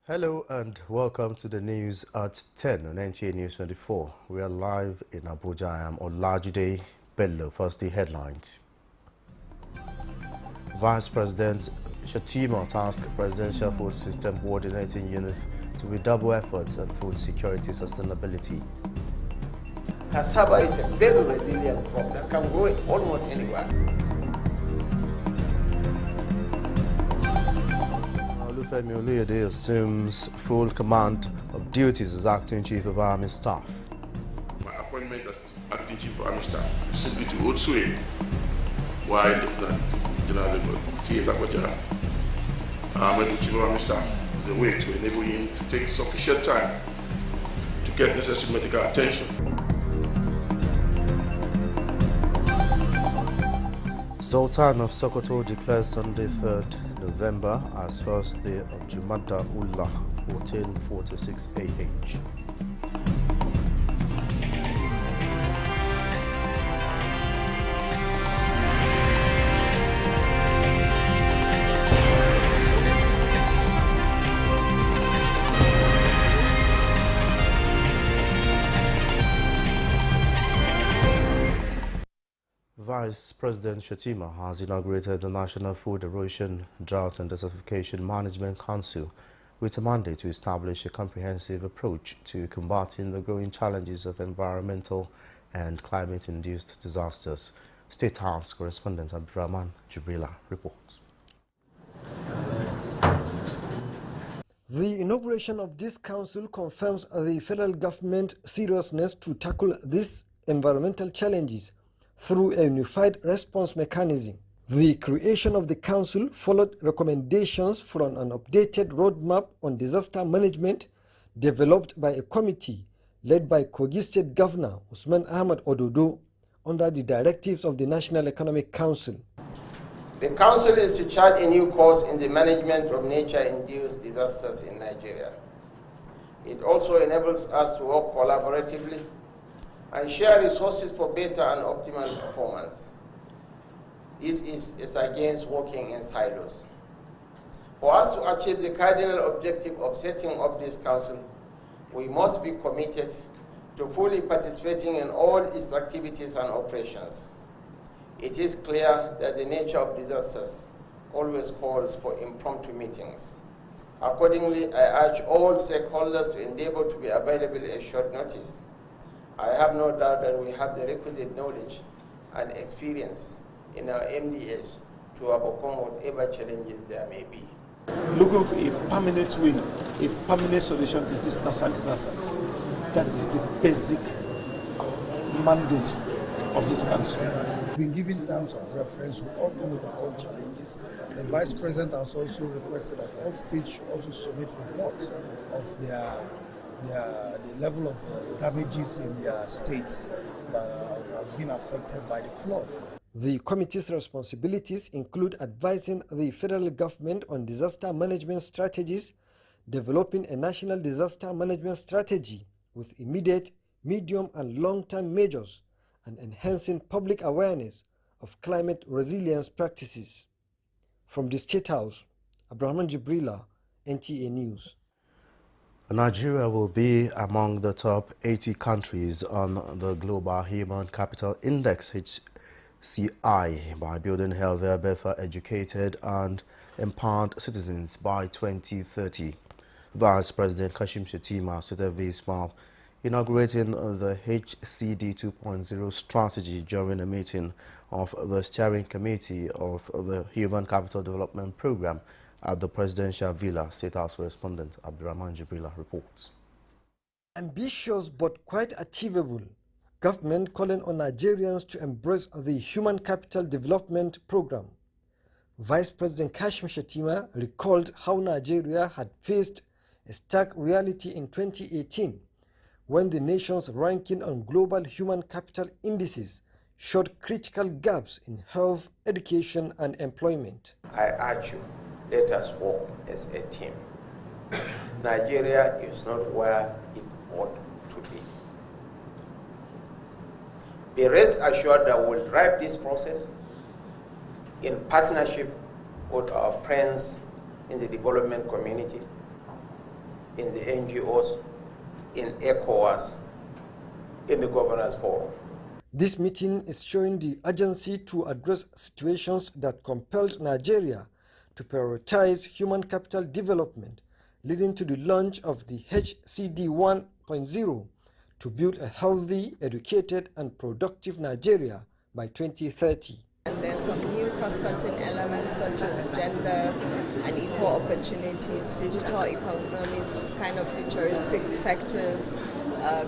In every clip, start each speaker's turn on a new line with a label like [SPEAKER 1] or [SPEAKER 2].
[SPEAKER 1] Hello and welcome to the news at 10 on Nta News24. We are live in Abuja. I am Olajide Bello. First, the headlines. Vice President Shatima tasked Presidential Food System Coordinating Unit to redouble efforts on food security sustainability.
[SPEAKER 2] Cassava is a very resilient crop that can grow almost anywhere.
[SPEAKER 1] Olufemi Oluyede assumes full command of duties as Acting Chief of Army Staff.
[SPEAKER 3] My appointment as Acting Chief of Army Staff is simply to hold sway while Lieutenant General T.A. Lakwaja, Army Chief of Army Staff, is a way to enable him to take sufficient time to get necessary medical attention.
[SPEAKER 1] Sultan of Sokoto declares Sunday 3rd November as first day of Jumada Ullah 1446 AH. Vice President Shatima has inaugurated the National Food Erosion, Drought and Desertification Management Council with a mandate to establish a comprehensive approach to combating the growing challenges of environmental and climate-induced disasters. State House correspondent Abdurrahman Jibrila reports.
[SPEAKER 4] The inauguration of this council confirms the federal government's seriousness to tackle these environmental challenges through a unified response mechanism. The creation of the council followed recommendations from an updated roadmap on disaster management developed by a committee led by Kogi State Governor Usman Ahmad Ododo under the directives of the National Economic Council.
[SPEAKER 2] The council is to chart a new course in the management of nature-induced disasters in Nigeria. It also enables us to work collaboratively and share resources for better and optimal performance. This is against working in silos. For us to achieve the cardinal objective of setting up this council, we must be committed to fully participating in all its activities and operations. It is clear that the nature of disasters always calls for impromptu meetings. Accordingly, I urge all stakeholders to endeavor to be available at short notice. I have no doubt that we have the requisite knowledge and experience in our MDS to overcome whatever challenges there may be.
[SPEAKER 5] Looking for a permanent way, a permanent solution to these natural disasters. That is the basic mandate of this council.
[SPEAKER 6] Been given terms of reference who all come with their own challenges. The Vice President has also requested that all states should also submit reports of the level of damages in their states that have been affected by the flood.
[SPEAKER 4] The committee's responsibilities include advising the federal government on disaster management strategies, developing a national disaster management strategy with immediate, medium and long-term measures, and enhancing public awareness of climate resilience practices. From the State House, Abdurrahman Jibrila, NTA News.
[SPEAKER 1] Nigeria will be among the top 80 countries on the Global Human Capital Index HCI by building healthier, better educated and empowered citizens by 2030. Vice President Kashim Shettima stated this while inaugurating the HCD 2.0 strategy during a meeting of the steering committee of the Human Capital Development Program at the Presidential Villa. State House correspondent Abdurrahman Jibrila reports.
[SPEAKER 4] Ambitious but quite achievable. Government calling on Nigerians to embrace the Human Capital Development Program. Vice President Kashim Shettima recalled how Nigeria had faced a stark reality in 2018 when the nation's ranking on global human capital indices showed critical gaps in health, education and employment. I
[SPEAKER 2] urge you, let us work as a team. Nigeria is not where it ought to be. Be rest assured that we'll drive this process in partnership with our friends in the development community, in the NGOs, in ECOWAS, in the Governors Forum.
[SPEAKER 4] This meeting is showing the urgency to address situations that compelled Nigeria to prioritize human capital development, leading to the launch of the HCD 1.0 to build a healthy, educated, and productive Nigeria by 2030.
[SPEAKER 7] And there's some new cross-cutting elements such as gender and equal opportunities, digital economies, kind of futuristic sectors,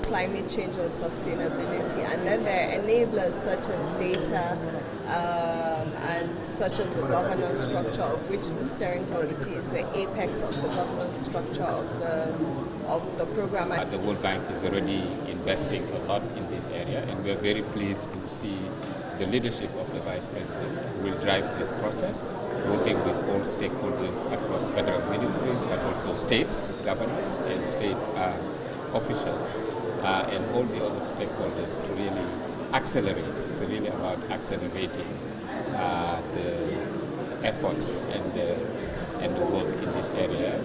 [SPEAKER 7] climate change and sustainability. And then there are enablers such as data and such as the governance structure, of which the steering committee is the apex of the governance structure of the program.
[SPEAKER 8] The World Bank is already investing a lot in this area, and we're very pleased to see the leadership of the Vice President who will drive this process, working with all stakeholders across federal ministries, but also state governors and state officials, and all the other stakeholders to really accelerate. It's really about accelerating the efforts and the work in this area.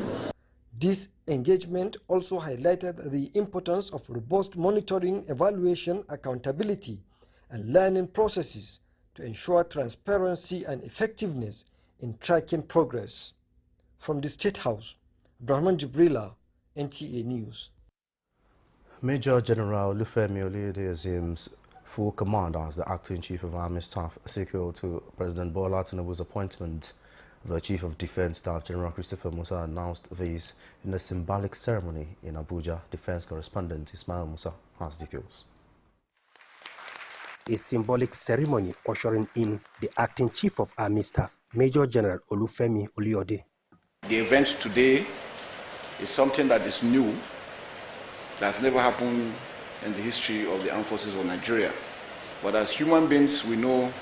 [SPEAKER 4] This engagement also highlighted the importance of robust monitoring, evaluation, accountability, and learning processes to ensure transparency and effectiveness in tracking progress. From the State House, Brahman Jibrila, NTA News.
[SPEAKER 1] Major General Olufemi Oluyede assumes full command as the Acting Chief of Army Staff, sequel to President Bola Tinubu's appointment. The Chief of Defense Staff, General Christopher Musa, announced this in a symbolic ceremony in Abuja. Defense correspondent Ismail Musa has details.
[SPEAKER 9] A symbolic ceremony ushering in the Acting Chief of Army Staff, Major General Olufemi Oluyede.
[SPEAKER 10] The event today is something that is new, that's never happened in the history of the armed forces of Nigeria. But as human beings, we know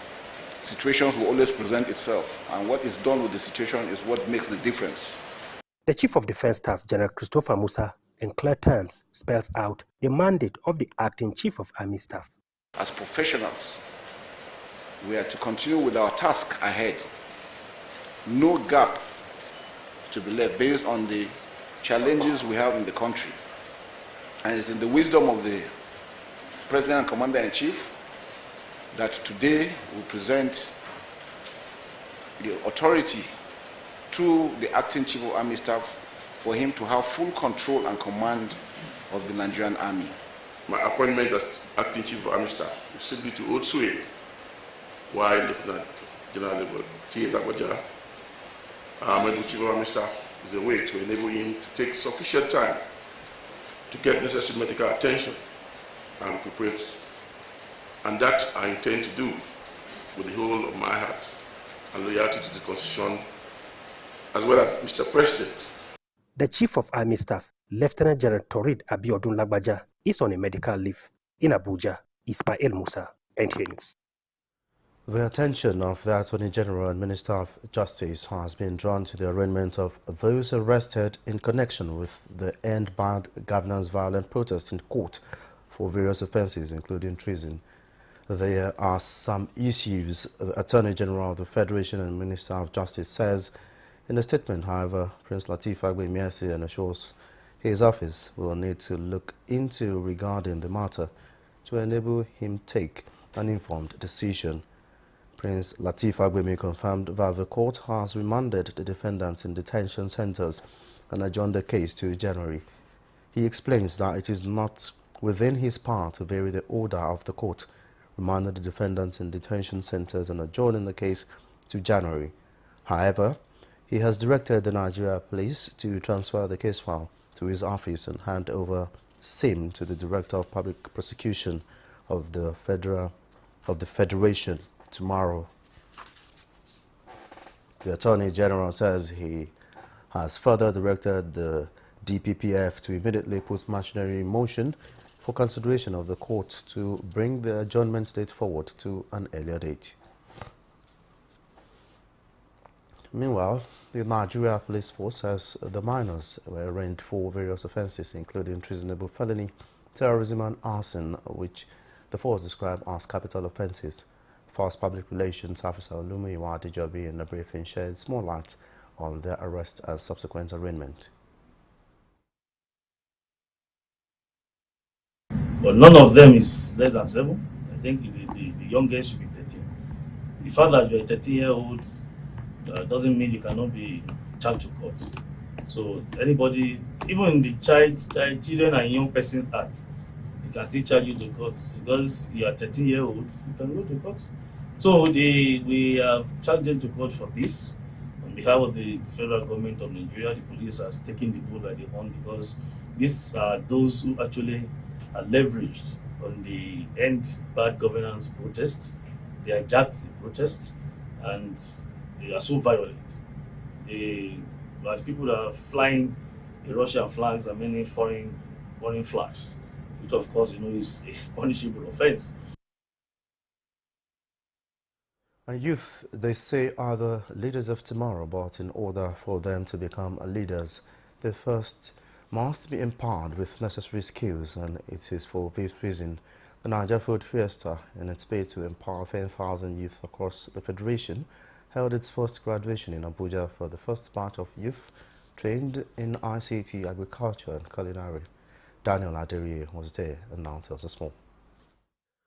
[SPEAKER 10] situations will always present itself, and what is done with the situation is what makes the difference.
[SPEAKER 9] The Chief of Defense Staff, General Christopher Musa, in clear terms spells out the mandate of the Acting Chief of Army Staff.
[SPEAKER 10] As professionals, we are to continue with our task ahead. No gap to be left based on the challenges we have in the country. And it's in the wisdom of the President and Commander-in-Chief that today we present the authority to the Acting Chief of Army Staff for him to have full control and command of the Nigerian Army.
[SPEAKER 3] My appointment as Acting Chief of Army Staff is simply to hold sway while Lieutenant General Nta News24 Chief of Army Staff is a way to enable him to take sufficient time to get necessary medical attention and recuperate. And that I intend to do with the whole of my heart and loyalty to the Constitution, as well as Mr. President.
[SPEAKER 9] The Chief of Army Staff, Lieutenant General Torid Abiodun Lagbaja, is on a medical leave. In Abuja, Ismail Musa, NTA News.
[SPEAKER 1] The attention of the Attorney General and Minister of Justice has been drawn to the arraignment of those arrested in connection with the End Bad Governance violent protest in court for various offences, including treason. There are some issues the Attorney General of the Federation and Minister of Justice says in a statement. However, Prince Lateef Fagbemiesi assures his office will need to look into regarding the matter to enable him take an informed decision. Prince Lateef Fagbemi confirmed that the court has remanded the defendants in detention centres and adjourned the case to January. He explains that it is not within his power to vary the order of the court, remanded the defendants in detention centres and adjourning the case to January. However, he has directed the Nigeria Police to transfer the case file to his office and hand over same to the Director of Public Prosecution of the Federation tomorrow. The Attorney General says he has further directed the DPPF to immediately put machinery in motion for consideration of the court to bring the adjournment date forward to an earlier date. Meanwhile, the Nigeria Police Force says the minors were arraigned for various offences, including treasonable felony, terrorism and arson, which the force described as capital offences. Force Public Relations Officer Olumiyiwa Adejobi in a briefing shared more light on their arrest and subsequent arraignment.
[SPEAKER 11] but none of them is less than 7. I think the youngest should be 13. The fact that you're a 13-year-old doesn't mean you cannot be charged to court. So anybody, even the children and young person's act, you can still charge you to court because you are 13-year-old. You can go to court. So we have charged them to court for this. On behalf of the federal government of Nigeria, the police has taken the bull by the horn because these are those who actually are leveraged on the end bad governance protest. They hijacked the protest and they are so violent. They are the people that are flying the Russian flags and many foreign flags, which of course is a punishable offense.
[SPEAKER 1] And youth, they say, are the leaders of tomorrow, but in order for them to become leaders, they first must be empowered with necessary skills, and it is for this reason the Niger Food Fiesta, in its bid to empower 10,000 youth across the Federation, held its first graduation in Abuja for the first batch of youth trained in ICT, agriculture and culinary. Daniel Aderiye was there and now tells us more.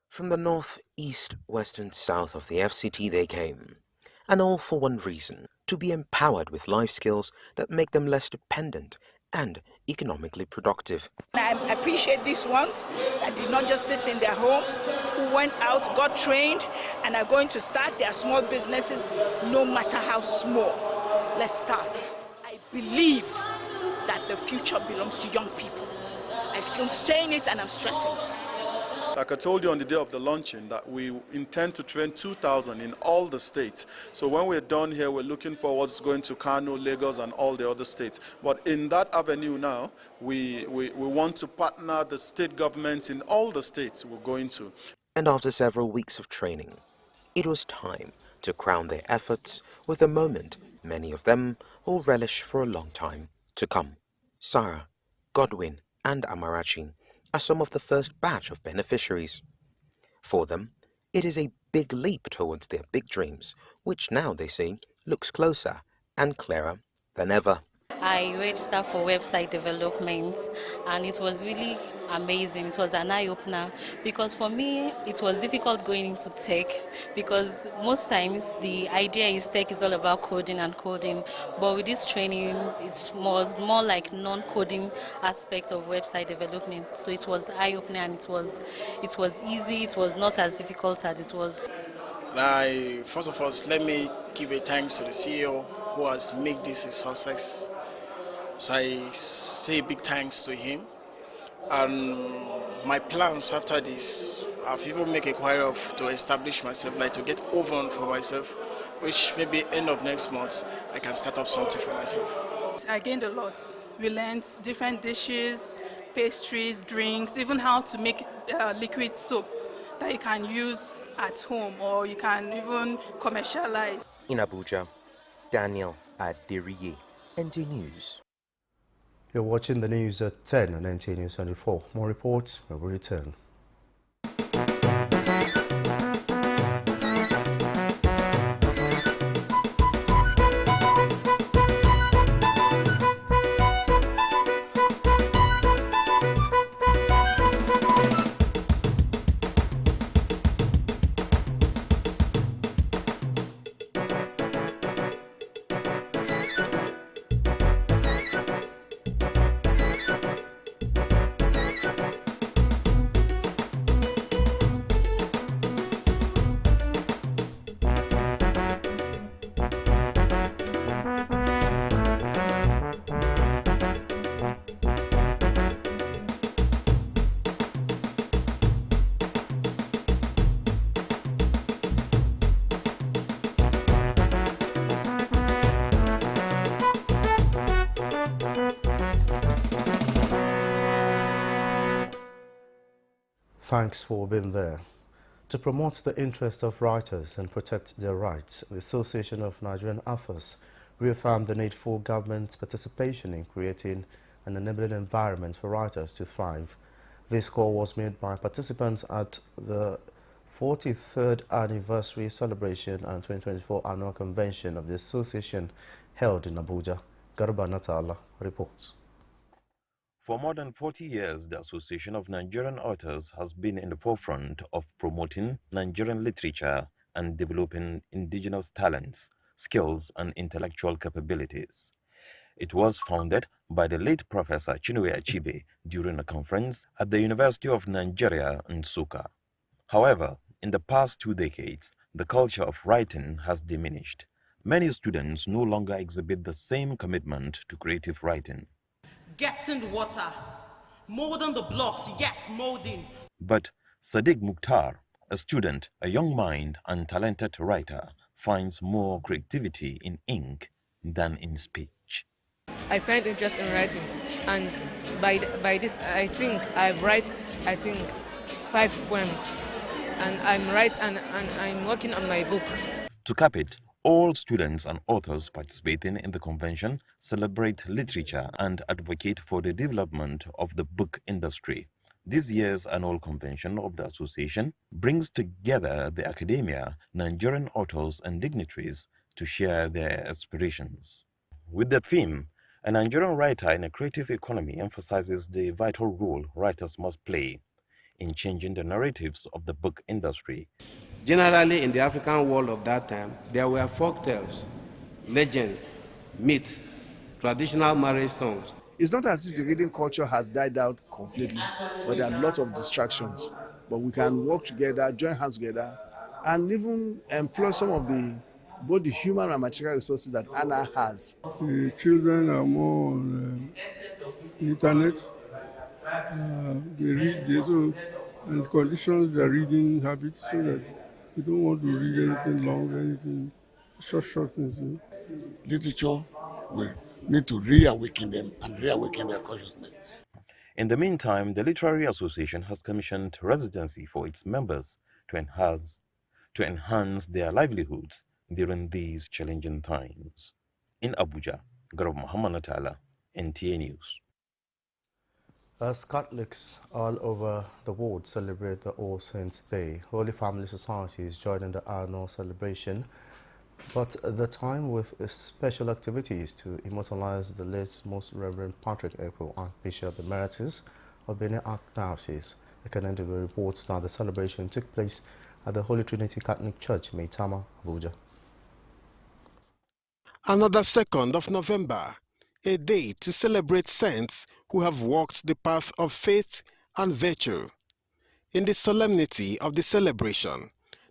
[SPEAKER 12] From the north, east, west and south of the FCT they came, and all for one reason: to be empowered with life skills that make them less dependent and economically productive.
[SPEAKER 13] I appreciate these ones that did not just sit in their homes, who went out, got trained, and are going to start their small businesses, no matter how small. Let's start. I believe that the future belongs to young people. I'm still saying it and I'm stressing it.
[SPEAKER 14] Like I told you on the day of the launching, that we intend to train 2,000 in all the states. So when we're done here, we're looking forward to going to Kano, Lagos, and all the other states. But in that avenue now, we want to partner the state governments in all the states we're going to.
[SPEAKER 12] And after several weeks of training, it was time to crown their efforts with a moment many of them will relish for a long time to come. Sarah, Godwin, and Amarachi are some of the first batch of beneficiaries. For them, it is a big leap towards their big dreams, which now, they say, looks closer and clearer than ever.
[SPEAKER 15] I registered for website development and it was really amazing. It was an eye-opener because for me it was difficult going into tech because most times the idea is tech is all about coding and coding, but with this training it was more like non-coding aspect of website development. So it was eye-opening and it was easy, it was not as difficult as it was.
[SPEAKER 16] First of all, let me give a thanks to the CEO who has made this a success. So I say big thanks to him. And my plans after this, I've even made a inquiry to establish myself, like to get oven for myself, which maybe end of next month I can start up something for myself.
[SPEAKER 17] I gained a lot. We learned different dishes, pastries, drinks, even how to make liquid soap that you can use at home or you can even commercialize.
[SPEAKER 12] In Abuja, Daniel Aderiye, Nta News.
[SPEAKER 1] You're watching the news at 10 on Nta News24. More reports when we return. Thanks for being there. To promote the interest of writers and protect their rights, the Association of Nigerian Authors reaffirmed the need for government participation in creating an enabling environment for writers to thrive. This call was made by participants at the 43rd anniversary celebration and 2024 annual convention of the association held in Abuja. Garba Natala reports.
[SPEAKER 18] For more than 40 years, the Association of Nigerian Authors has been in the forefront of promoting Nigerian literature and developing indigenous talents, skills, and intellectual capabilities. It was founded by the late Professor Chinua Achebe during a conference at the University of Nigeria in Nsukka. However, in the past 2 decades, the culture of writing has diminished. Many students no longer exhibit the same commitment to creative writing.
[SPEAKER 19] Getting water, molding the blocks, yes, molding.
[SPEAKER 18] But Sadiq Mukhtar, a student, a young mind and talented writer, finds more creativity in ink than in speech.
[SPEAKER 20] I find interest in writing, and by this I think I've write 5 poems, and I'm working on my book.
[SPEAKER 18] To cap it, all students and authors participating in the convention celebrate literature and advocate for the development of the book industry. This year's annual convention of the association brings together the academia, Nigerian authors and dignitaries to share their aspirations. With the theme, A Nigerian Writer in a Creative Economy emphasizes the vital role writers must play in changing the narratives of the book industry.
[SPEAKER 21] Generally, in the African world of that time, there were folk tales, legends, myths, traditional marriage songs.
[SPEAKER 22] It's not as if the reading culture has died out completely, but there are a lot of distractions. But we can work together, join hands together, and even employ some of both the human and material resources that Anna has.
[SPEAKER 23] The children are more on the internet. They read, and conditions their reading habits so that they don't want to read anything long, anything short things.
[SPEAKER 24] Literature will need to reawaken them and reawaken their consciousness.
[SPEAKER 18] In the meantime, the Literary Association has commissioned residency for its members to enhance their livelihoods during these challenging times. In Abuja, Garab Muhammad Natala, Nta News.
[SPEAKER 1] As Catholics all over the world celebrate the All Saints' Day, Holy Family Society is joining the annual celebration, but the time with special activities to immortalize the late Most Reverend Patrick Ekpo, Archbishop Emeritus of Benin Archdiocese. According to the reports that the celebration took place at the Holy Trinity Catholic Church, Maitama, Abuja.
[SPEAKER 25] Another 2nd of November, a day to celebrate saints who have walked the path of faith and virtue. In the solemnity of the celebration,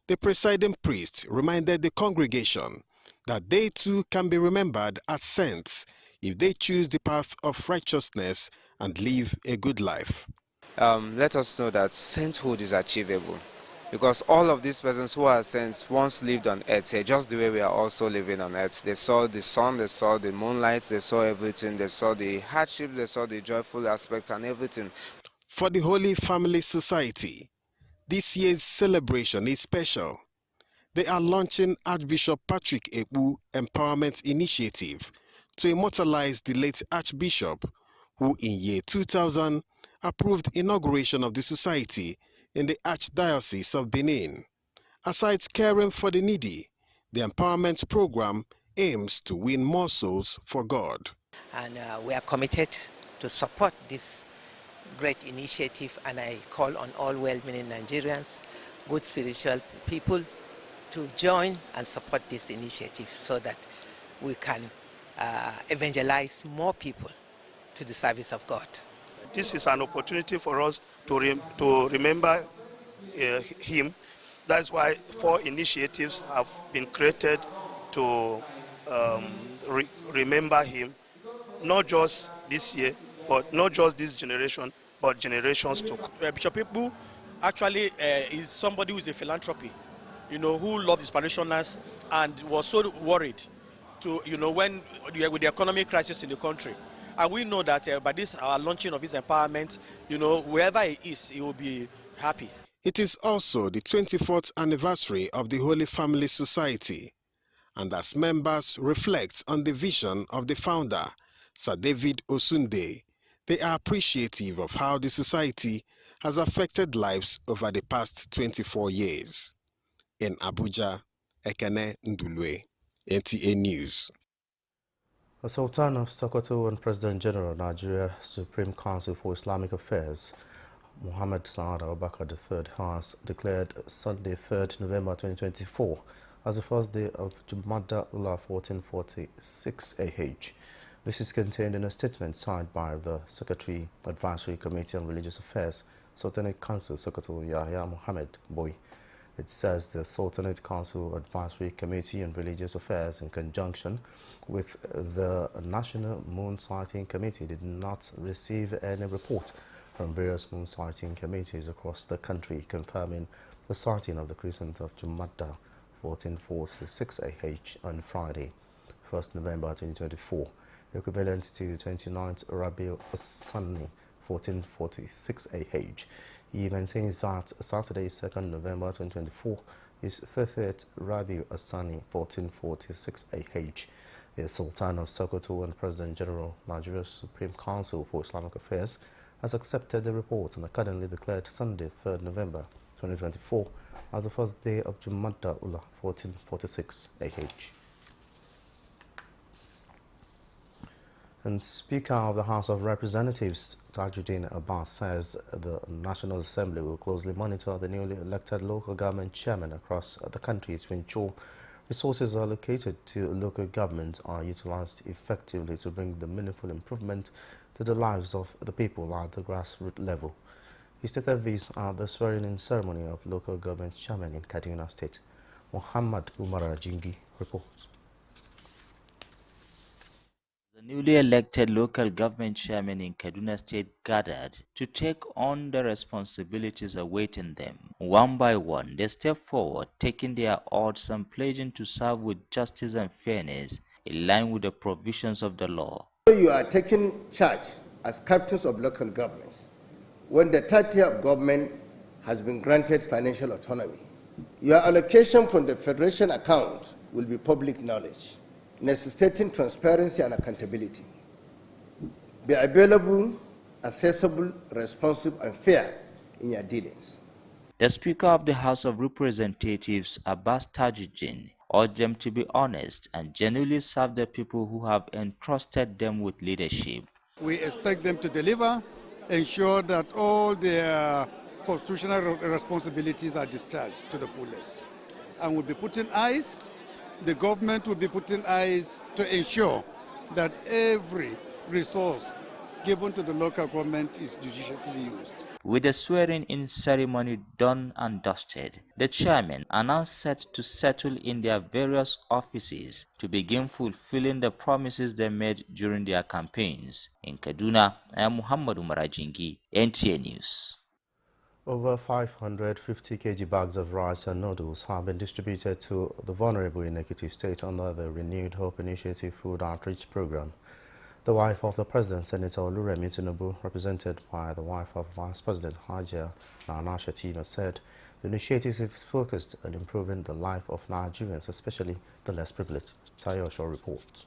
[SPEAKER 25] the presiding priest reminded the congregation that they too can be remembered as saints if they choose the path of righteousness and live a good life.
[SPEAKER 26] Let us know that sainthood is achievable, because all of these persons who are saints once lived on earth here, just the way we are also living on earth. They saw the sun, they saw the moonlight, they saw everything, they saw the hardship, they saw the joyful aspects and everything.
[SPEAKER 25] For the Holy Family Society, this year's celebration is special. They are launching Archbishop Patrick Ekpo Empowerment Initiative to immortalize the late Archbishop, who in year 2000 approved inauguration of the society in the Archdiocese of Benin. Aside caring for the needy, the empowerment program aims to win more souls for God.
[SPEAKER 27] And we are committed to support this great initiative, and I call on all well-meaning Nigerians, good spiritual people, to join and support this initiative so that we can evangelize more people to the service of God.
[SPEAKER 28] This is an opportunity for us to remember him. That's why 4 initiatives have been created to remember him, not just this year, but not just this generation, but generations to come.
[SPEAKER 29] Bishop Ekpo actually is somebody who is a philanthropy, who loved his parishioners and was so worried to, when with the economic crisis in the country. And we know that by this launching of his empowerment, wherever he is, he will be happy.
[SPEAKER 25] It is also the 24th anniversary of the Holy Family Society, and as members reflect on the vision of the founder, Sir David Osunde, they are appreciative of how the society has affected lives over the past 24 years. In Abuja, Ekene Ndulwe, NTA News.
[SPEAKER 1] The Sultan of Sokoto and President General of Nigeria Supreme Council for Islamic Affairs, Muhammad Saad Abubakar III, has declared Sunday, 3rd November 2024 as the first day of Jumada Ula 1446 AH. This is contained in a statement signed by the Secretary Advisory Committee on Religious Affairs, Sultanate Council Sokoto Yahya Muhammad Boy. It says the Sultanate Council Advisory Committee on Religious Affairs, in conjunction with the National Moon Sighting Committee, did not receive any report from various moon sighting committees across the country confirming the sighting of the crescent of Jumada 1446 AH on Friday, 1st November 2024, equivalent to 29th Rabiul Asani 1446 AH. He maintains that Saturday, 2nd November 2024 is 30th Rabiul Asani 1446 AH. The Sultan of Sokoto and President General Nigeria's Supreme Council for Islamic Affairs has accepted the report and accordingly declared Sunday, 3rd November 2024 as the first day of Jumada Ula 1446 AH. And Speaker of the House of Representatives, Tajuddin Abbas, says the National Assembly will closely monitor the newly elected local government chairmen across the country to ensure resources allocated to local government are utilized effectively to bring the meaningful improvement to the lives of the people at the grassroots level. He stated this at the swearing-in ceremony of local government chairmen in Kaduna State. Muhammad Umar Ajingi reports.
[SPEAKER 2] The newly elected local government chairmen in Kaduna State gathered to take on the responsibilities awaiting them. One by one, they stepped forward, taking their oaths and pledging to serve with justice and fairness in line with the provisions of the law.
[SPEAKER 3] You are taking charge as captains of local governments when the third tier of government has been granted financial autonomy. Your allocation from the federation account will be public knowledge, necessitating transparency and accountability. Be available, accessible, responsive, and fair in your dealings.
[SPEAKER 2] The Speaker of the House of Representatives, Abbas Tajuddin, urged them to be honest and genuinely serve the people who have entrusted them with leadership.
[SPEAKER 4] We expect them to deliver, ensure that all their constitutional responsibilities are discharged to the fullest. And we'll be putting eyes, the government will be putting eyes to ensure that every resource given to the local government is judiciously used.
[SPEAKER 2] With the swearing-in ceremony done and dusted, the chairmen are now set to settle in their various offices to begin fulfilling the promises they made during their campaigns. In Kaduna, I am Muhammad Umar Ajingi, Nta News.
[SPEAKER 1] Over 550 kg bags of rice and noodles have been distributed to the vulnerable in Ekiti State under the Renewed Hope Initiative Food Outreach Program. The wife of the President, Senator Oluremi Tinubu, represented by the wife of Vice President Hajia Nana Shetima, said the initiative is focused on improving the life of Nigerians, especially the less privileged. Tayo Shaw reports.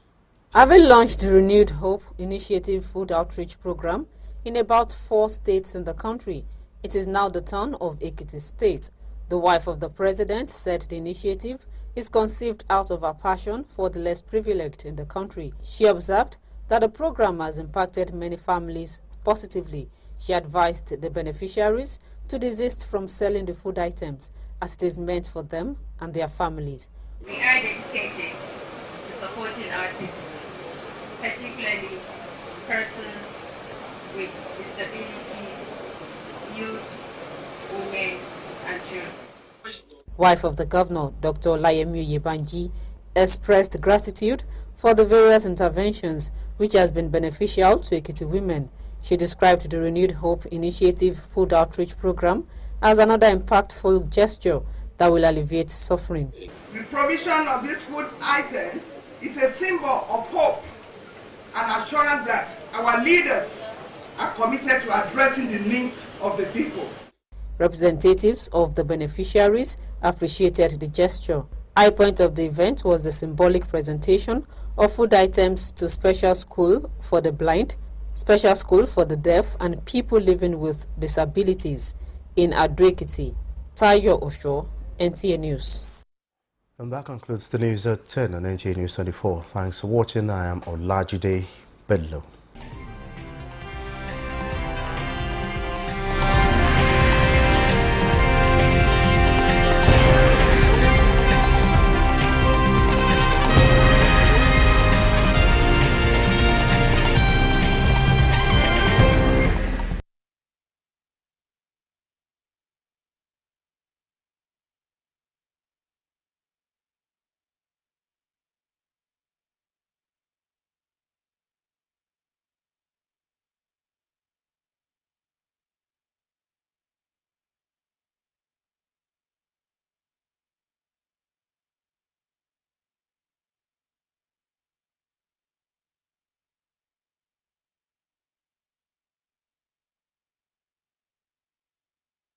[SPEAKER 5] Having launched the Renewed Hope Initiative Food Outreach Program in about 4 states in the country, it is now the turn of Ekiti State. The wife of the President said the initiative is conceived out of her passion for the less privileged in the country. She observed that the program has impacted many families positively. She advised the beneficiaries to desist from selling the food items as it is meant for them and their families.
[SPEAKER 6] We are dedicated to supporting our citizens, particularly persons with disabilities, youth, women, and children.
[SPEAKER 5] Wife of the governor, Dr. Olayemi Yebanji, expressed gratitude for the various interventions which has been beneficial to Ekiti women. She described the Renewed Hope Initiative Food Outreach Program as another impactful gesture that will alleviate suffering.
[SPEAKER 7] The provision of these food items is a symbol of hope and assurance that our leaders are committed to addressing the needs of the people.
[SPEAKER 5] Representatives of the beneficiaries appreciated the gesture. High point of the event was the symbolic presentation of food items to special school for the blind, special school for the deaf, and people living with disabilities in Ado-Ekiti. Tayo Osho, Nta News.
[SPEAKER 1] And that concludes the news at 10 on Nta News 24. Thanks for watching. I am Olajide Bello.